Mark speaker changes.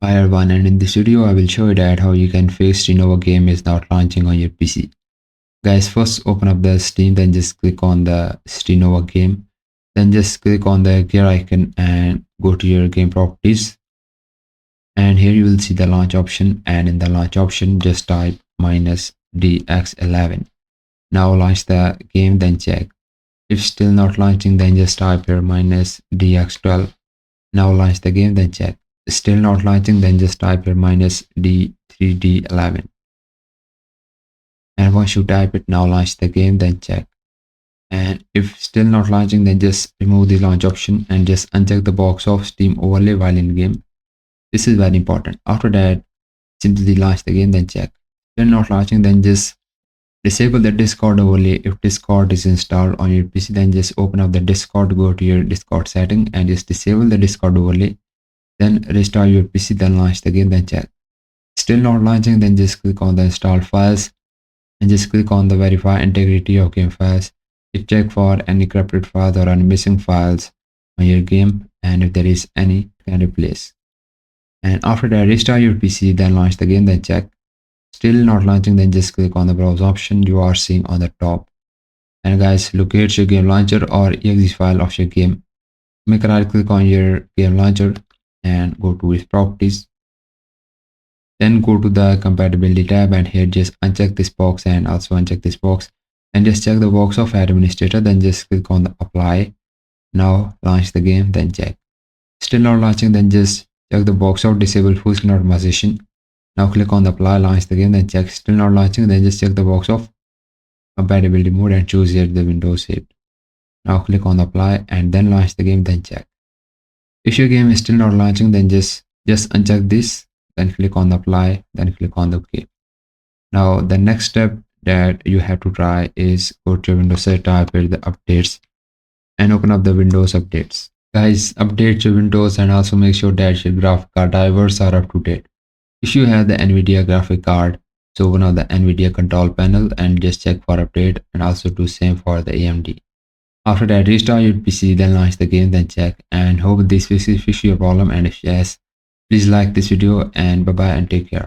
Speaker 1: Hi everyone, and in this video I will show you that how you can fix Strinova game is not launching on your PC. Guys, first open up the Steam, then just click on the Strinova game. Then just click on the gear icon and go to your game properties. And here you will see the launch option, and in the launch option just type -DX11. Now launch the game, then check. If still not launching, then just type here -DX12. Now launch the game, then check. Still not launching, then just type here -D3D11. And once you type it, now launch the game, then check. And if still not launching, then just remove the launch option and just uncheck the box of Steam overlay while in game. This is very important. After that, simply launch the game, then check. Still not launching, then just disable the Discord overlay. If Discord is installed on your PC, then just open up the Discord, go to your Discord setting and just disable the Discord overlay. Then restart your PC, then launch the game, then check. Still not launching, then just click on the install files and just click on the verify integrity of game files. It check for any corrupted files or any missing files on your game, and if there is any, you can replace. And after that, restart your PC, then launch the game, then check. Still not launching, then just click on the browse option you are seeing on the top. And guys, locate your game launcher or exe file of your game. Make a right click on your game launcher and go to its properties. Then go to the compatibility tab, and here just uncheck this box and also uncheck this box and just check the box of administrator, then just click on the apply. Now launch the game, then check. Still not launching, then just check the box of disable full screen optimization. Now click on the apply, launch the game, then check. Still not launching, then just check the box of compatibility mode and choose here the Windows 8. Now click on the apply and then launch the game, then check. If your game is still not launching, then just uncheck this, then click on the apply, then click on the OK. Now the next step that you have to try is go to your Windows set, type here the updates and open up the Windows updates. Guys, update your Windows and also make sure that your graphic card drivers are up to date. If you have the NVIDIA graphic card, so open up the NVIDIA control panel and just check for update, and also do same for the AMD. After that, restart your PC, then launch the game, then check. And hope this fixes your problem, and if yes, please like this video, and bye bye and take care.